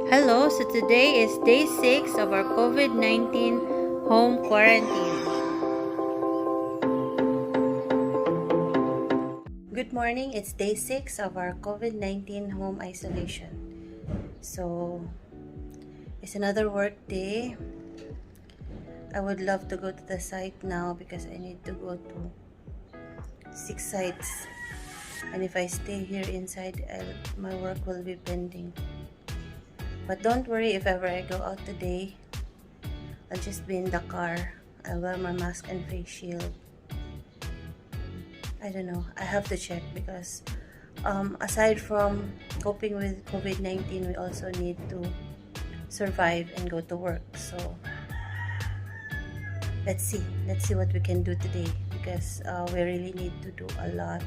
Hello, so today is day 6 of our COVID-19 home quarantine. Good morning, it's day 6 of our COVID-19 home isolation. So, it's another work day. I would love to go to the site now because I need to go to 6 sites. And if I stay here inside, my work will be pending. But don't worry, if ever I go out today, I'll just be in the car. I'll wear my mask and face shield. I don't know. I have to check because aside from coping with COVID-19, we also need to survive and go to work. So let's see what we can do today because we really need to do a lot.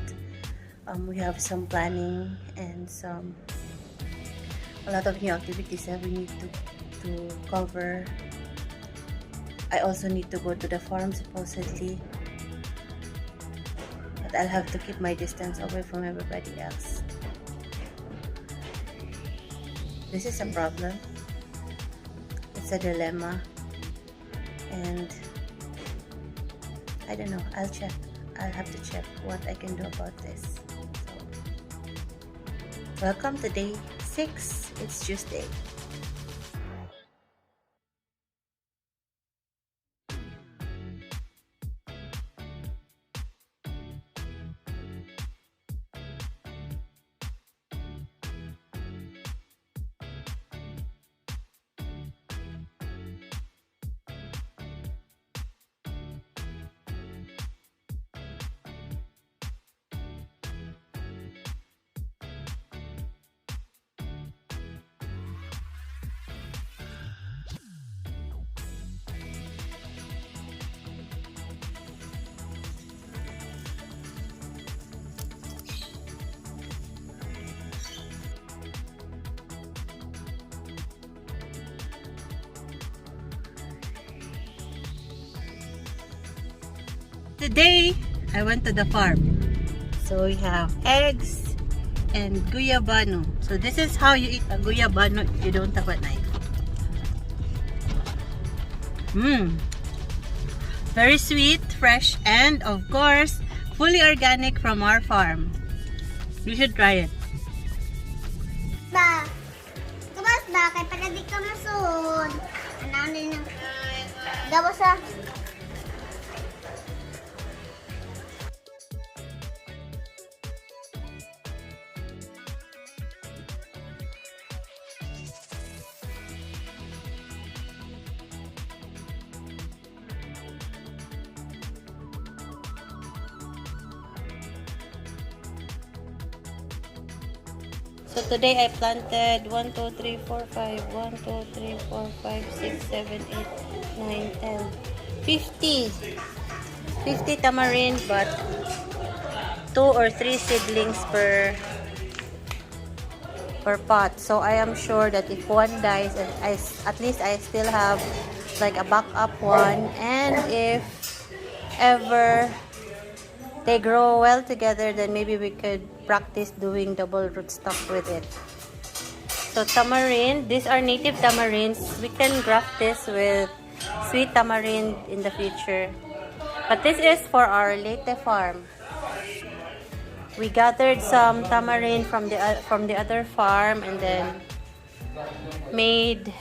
We have some planning and a lot of new activities that we need to cover. I also need to go to the farm supposedly, but I'll have to keep my distance away from everybody else. This is a problem. It's a dilemma, and I don't know. I'll have to check what I can do about this. So, welcome to day 6. It's Tuesday. Today, I went to the farm. So we have eggs and guyabano. So this is how you eat a guyabano if you don't have a knife. Very sweet, fresh, and of course, fully organic from our farm. You should try it. Ba, kabas ba, kay panadik ka masun. Ano din yung gawa sa... So today I planted 1, 2, 3, 4, 5, 1, 2, 3, 4, 5, 6, 7, 8, 9, 10, 50 tamarind, but 2 or 3 seedlings per pot. So I am sure that if one dies, at least I still have like a backup one, and if ever they grow well together, then maybe we could practice doing double rootstock with it. So tamarind, these are native tamarinds. We can graft this with sweet tamarind in the future. But this is for our Leyte farm. We gathered some tamarind from the other farm and then made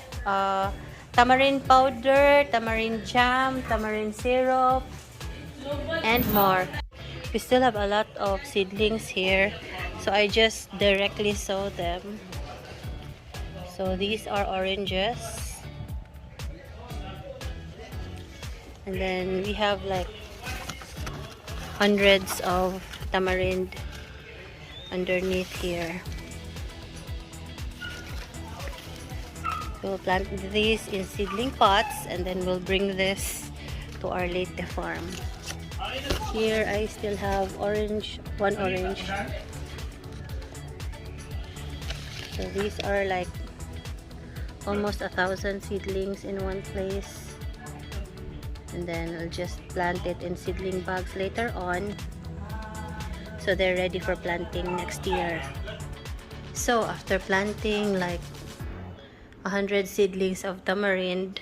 tamarind powder, tamarind jam, tamarind syrup, and more. We still have a lot of seedlings here, so I just directly sow them. So these are oranges, and then we have like hundreds of tamarind underneath here. We'll plant these in seedling pots, and then we'll bring this to our Leyte farm. Here I still have one orange. So these are like almost 1,000 seedlings in one place, and then I'll just plant it in seedling bags later on so they're ready for planting next year. So after planting like 100 seedlings of tamarind.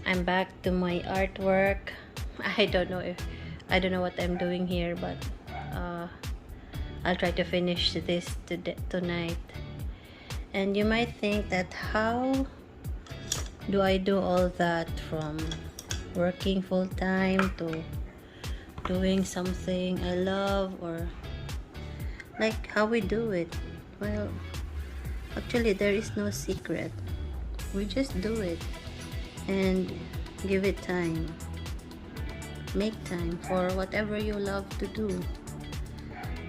I'm back to my artwork. I don't know what I'm doing here, but I'll try to finish this tonight. And you might think that how do I do all that, from working full-time to doing something I love, or like how we do it? Well, actually there is no secret. We just do it and give it time. Make time for whatever you love to do,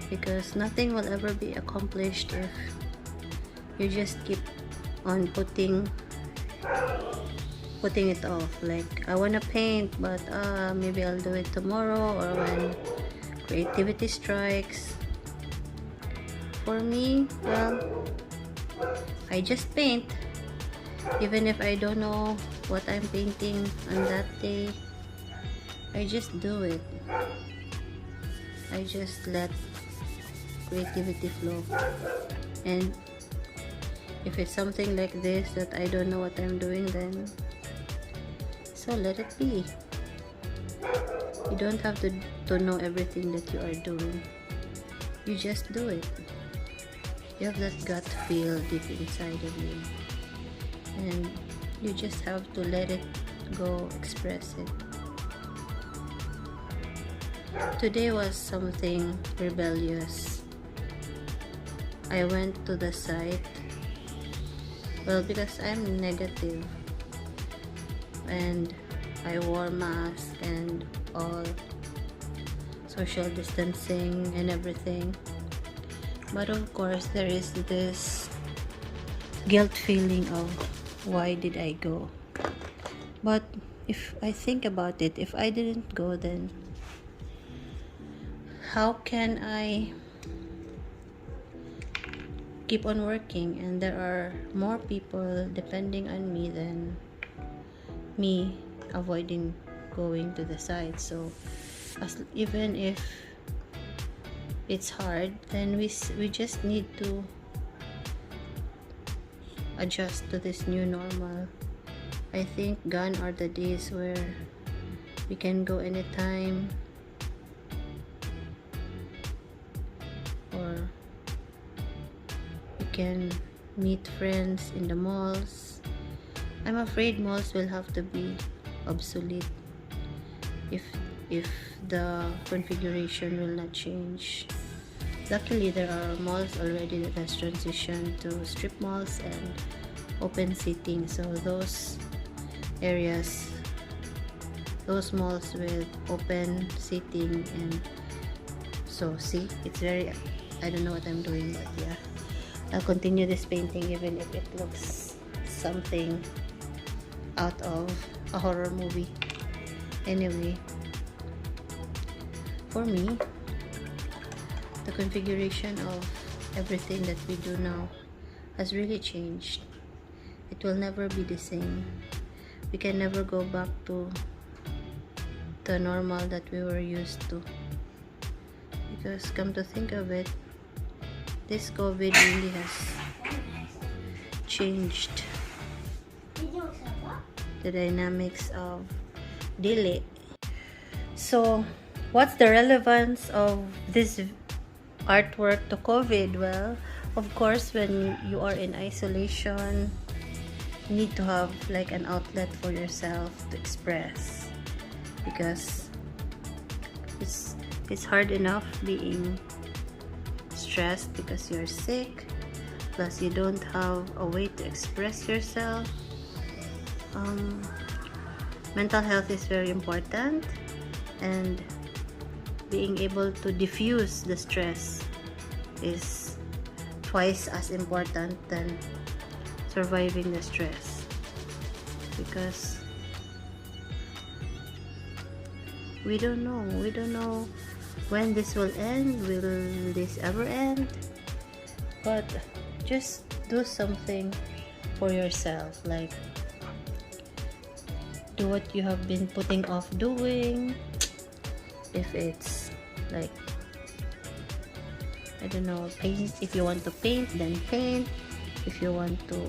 because nothing will ever be accomplished if you just keep on putting it off. Like, I wanna paint, but maybe I'll do it tomorrow, or when creativity strikes. For me, well, I just paint, even if I don't know what I'm painting on that day. I just do it. I just let creativity flow. And if it's something like this that I don't know what I'm doing, then so let it be. You don't have to know everything that you are doing. You just do it. You have that gut feel deep inside of you, and you just have to let it go, express it. Today was something rebellious. I went to the site, well, because I'm negative, and I wore mask and all, social distancing and everything. But of course there is this guilt feeling of, why did I go? But if I think about it, if I didn't go, then how can I keep on working? And there are more people depending on me than me avoiding going to the site. So even if it's hard, then we just need to adjust to this new normal. I think gone are the days where we can go anytime, or we can meet friends in the malls. I'm afraid malls will have to be obsolete if the configuration will not change. Luckily, there are malls already that has transitioned to strip malls and open seating. So those areas, those malls with open seating, and so see, it's very, I don't know what I'm doing, but yeah, I'll continue this painting even if it looks something out of a horror movie. Anyway, for me, the configuration of everything that we do now has really changed. It will never be the same. We can never go back to the normal that we were used to, because come to think of it, this COVID really has changed the dynamics of daily. So what's the relevance of this artwork to COVID? Well, of course, when you are in isolation, you need to have like an outlet for yourself to express, because it's hard enough being stressed because you're sick, plus you don't have a way to express yourself. Mental health is very important, and being able to diffuse the stress is twice as important than surviving the stress, because we don't know when this will end. Will this ever end? But just do something for yourself, like do what you have been putting off doing. If it's like, I don't know, paint. If you want to paint, then paint. If you want to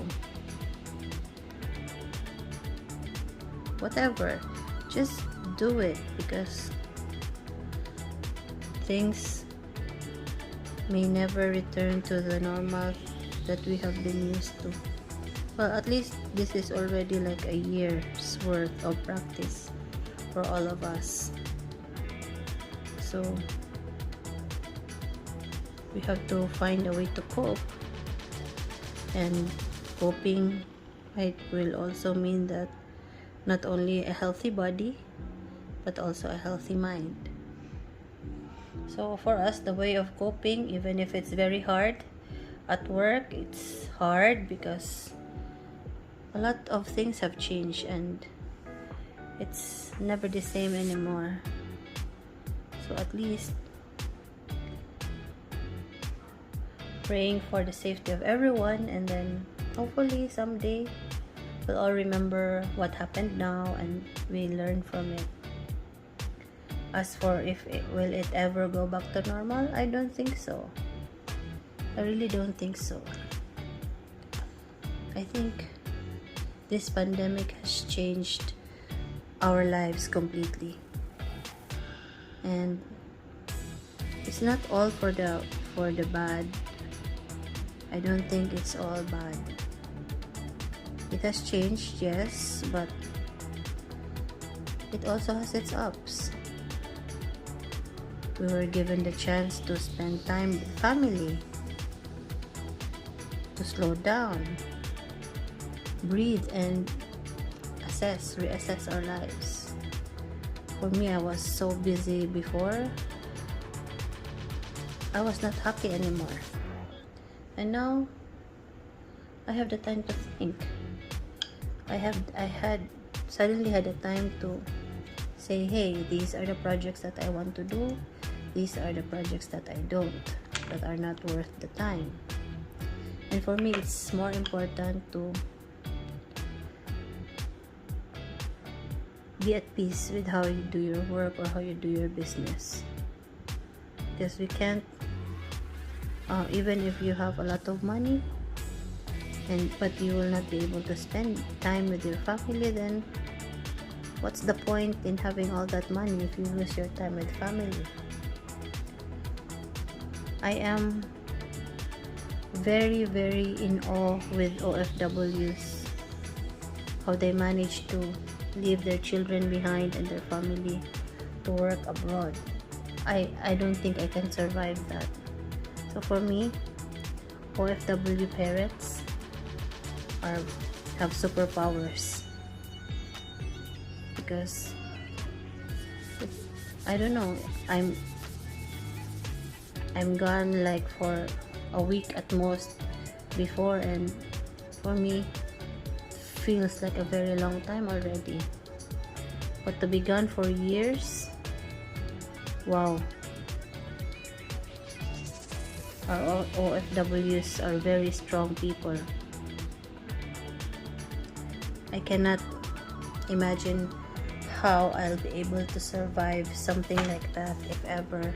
whatever, just do it, because things may never return to the normal that we have been used to. Well, at least this is already like a year's worth of practice for all of us. So we have to find a way to cope, and coping will also mean that not only a healthy body but also a healthy mind. So for us, the way of coping, even if it's very hard at work, it's hard because a lot of things have changed and it's never the same anymore. So at least praying for the safety of everyone, and then hopefully someday we'll all remember what happened now and we learn from it. As for will it ever go back to normal, I don't think so. I really don't think so. I think this pandemic has changed our lives completely, and it's not all for the bad. I don't think it's all bad. It has changed, yes, but it also has its ups. We were given the chance to spend time with family, to slow down, breathe, and reassess our lives. For me, I was so busy before, I was not happy anymore. And now I have the time to think. I suddenly had the time to say, hey, these are the projects that I want to do, these are the projects that I don't, that are not worth the time. And for me, it's more important to be at peace with how you do your work or how you do your business, because we can't, even if you have a lot of money but you will not be able to spend time with your family, then what's the point in having all that money if you lose your time with family? I am very, very in awe with OFWs, how they manage to leave their children behind and their family to work abroad. I don't think I can survive that. So for me, OFW parents have superpowers, because I don't know, I'm gone like for a week at most before, and for me feels like a very long time already, but to be gone for years, wow. Our OFWs are very strong people. I cannot imagine how I'll be able to survive something like that if ever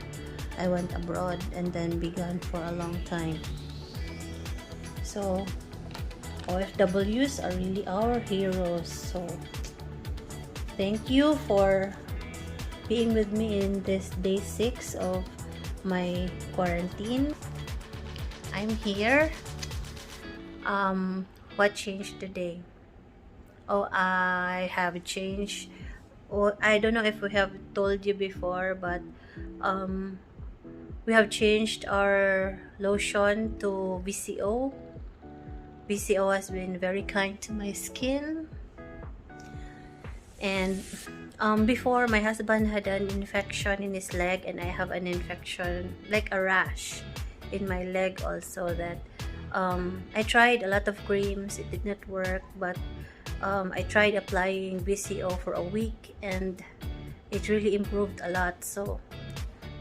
I went abroad and then be gone for a long time. So OFWs are really our heroes. So thank you for being with me in this day 6 of my quarantine. I'm here. What changed today? Oh, I have changed. I don't know if we have told you before, but we have changed our lotion to VCO. VCO has been very kind to my skin. And before, my husband had an infection in his leg, and I have an infection, like a rash in my leg also, that I tried a lot of creams, it did not work, but I tried applying VCO for a week and it really improved a lot. So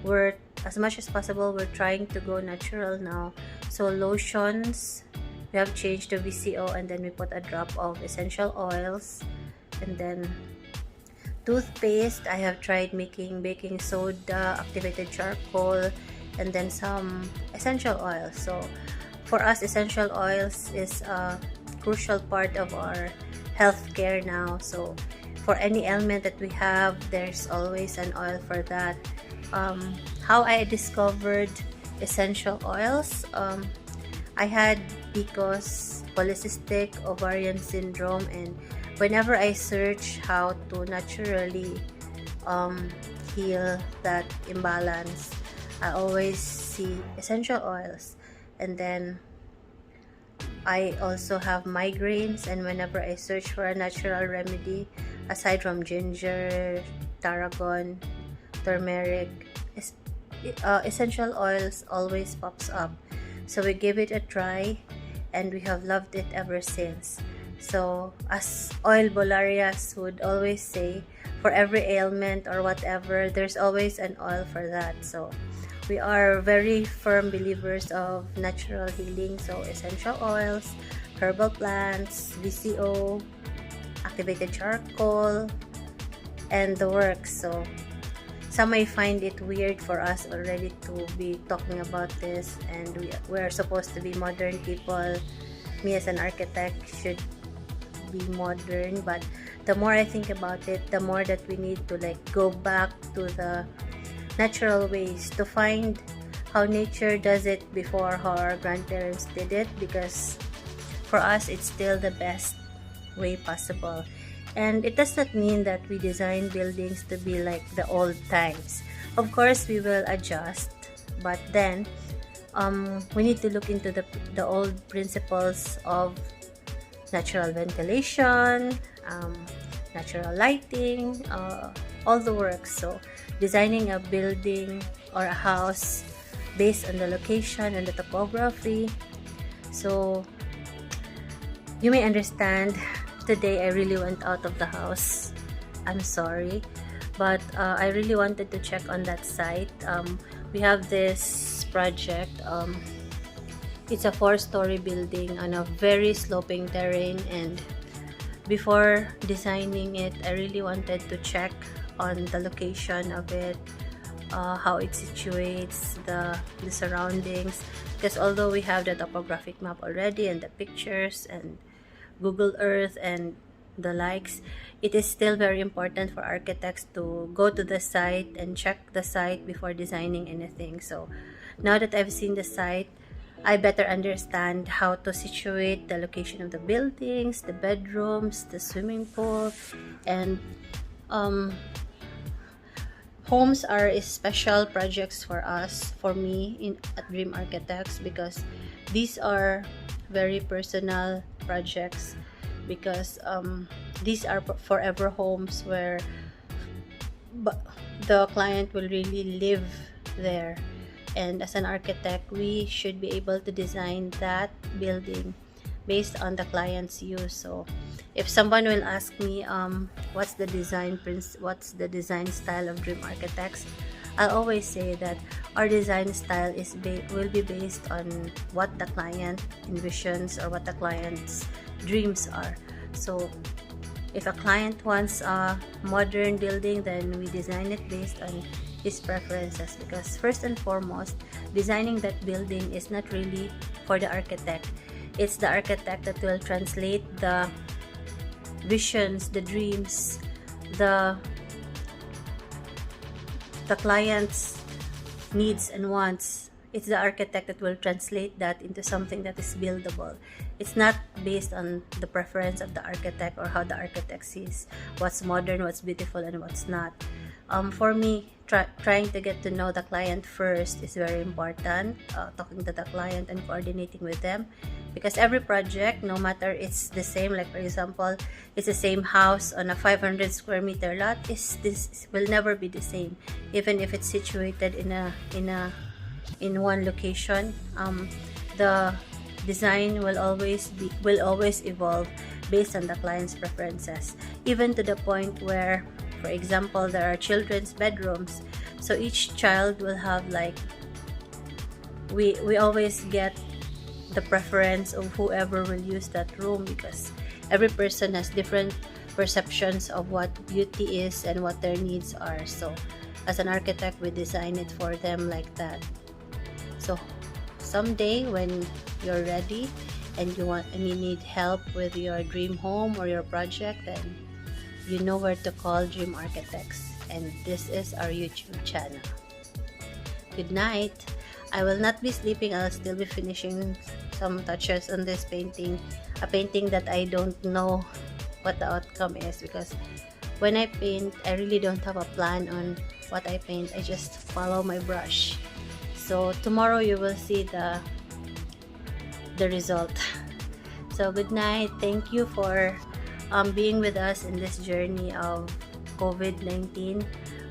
we're, as much as possible, we're trying to go natural now. So lotions, we have changed to VCO, and then we put a drop of essential oils, and then toothpaste, I have tried making baking soda, activated charcoal, and then some essential oils. So for us, essential oils is a crucial part of our healthcare now. So for any ailment that we have, there's always an oil for that. How I discovered essential oils, I had PCOS, polycystic ovarian syndrome, and whenever I search how to naturally heal that imbalance, I always see essential oils. And then I also have migraines, and whenever I search for a natural remedy, aside from ginger, tarragon, turmeric, essential oils always pops up. So we give it a try, and we have loved it ever since. So as oil bolarias would always say, for every ailment or whatever, there's always an oil for that. So we are very firm believers of natural healing. So essential oils, herbal plants, VCO, activated charcoal, and the works. So some may find it weird for us already to be talking about this, and we're supposed to be modern people. Me as an architect should be modern, but the more I think about it, the more that we need to like go back to the natural ways to find how nature does it before how our grandparents did it, because for us it's still the best way possible. And it does not mean that we design buildings to be like the old times. Of course we will adjust, but then we need to look into the old principles of natural ventilation, natural lighting, all the works. So designing a building or a house based on the location and the topography. So you may understand, today I really went out of the house. I'm sorry, but I really wanted to check on that site. We have this project. It's a 4-story building on a very sloping terrain, and before designing it, I really wanted to check on the location of it, how it situates, the surroundings, because although we have the topographic map already and the pictures and Google Earth and the likes, it is still very important for architects to go to the site and check the site before designing anything. So now that I've seen the site, I better understand how to situate the location of the buildings, the bedrooms, the swimming pool, and homes are special projects for us, for me at Dream Architects, because these are very personal projects, because these are forever homes where the client will really live there. And as an architect, we should be able to design that building based on the client's use. So if someone will ask me what's the design style of Dream Architects, I'll always say that our design style will be based on what the client envisions or what the client's dreams are. So if a client wants a modern building, then we design it based on his preferences, because first and foremost, designing that building is not really for the architect. It's the architect that will translate the visions, the dreams, the client's needs and wants. It's the architect that will translate that into something that is buildable. It's not based on the preference of the architect or how the architect sees what's modern, what's beautiful, and what's not. For me, trying to get to know the client first is very important. Talking to the client and coordinating with them, because every project, no matter it's the same, like for example, it's the same house on a 500 square meter lot, this will never be the same, even if it's situated in one location. The design will always evolve based on the client's preferences, even to the point where, for example, there are children's bedrooms. So each child will have like, we always get the preference of whoever will use that room, because every person has different perceptions of what beauty is and what their needs are. So as an architect, we design it for them like that. So someday when you're ready and you need help with your dream home or your project, then you know where to call Dream Architects, and this is our YouTube channel. Good night. I will not be sleeping. I'll still be finishing some touches on this painting, a painting that I don't know what the outcome is, because when I paint, I really don't have a plan on what I paint. I just follow my brush. So tomorrow you will see the result. So good night. Thank you for being with us in this journey of COVID-19.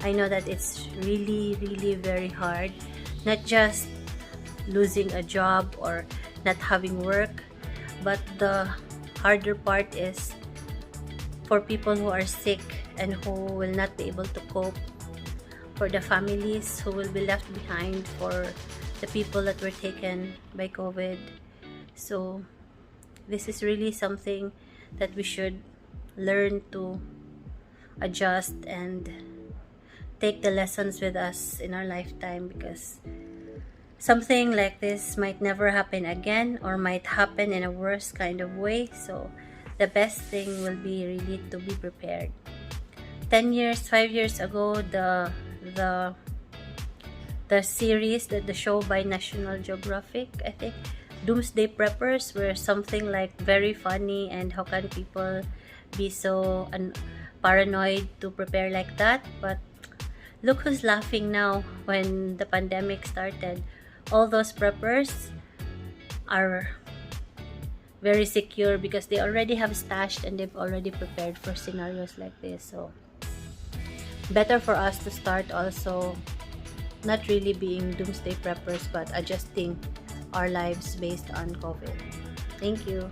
I know that it's really, really very hard. Not just losing a job or not having work, but the harder part is for people who are sick and who will not be able to cope, for the families who will be left behind, for the people that were taken by COVID. So this is really something that we should learn to adjust and take the lessons with us in our lifetime, because something like this might never happen again, or might happen in a worse kind of way. So the best thing will be really to be prepared. 5 years ago, the series, the show by National Geographic, I think, Doomsday Preppers, were something like very funny, and how can people be so paranoid to prepare like that? But look who's laughing now when the pandemic started. All those preppers are very secure because they already have stashed and they've already prepared for scenarios like this. So better for us to start also not really being doomsday preppers, but adjusting our lives based on COVID. Thank you.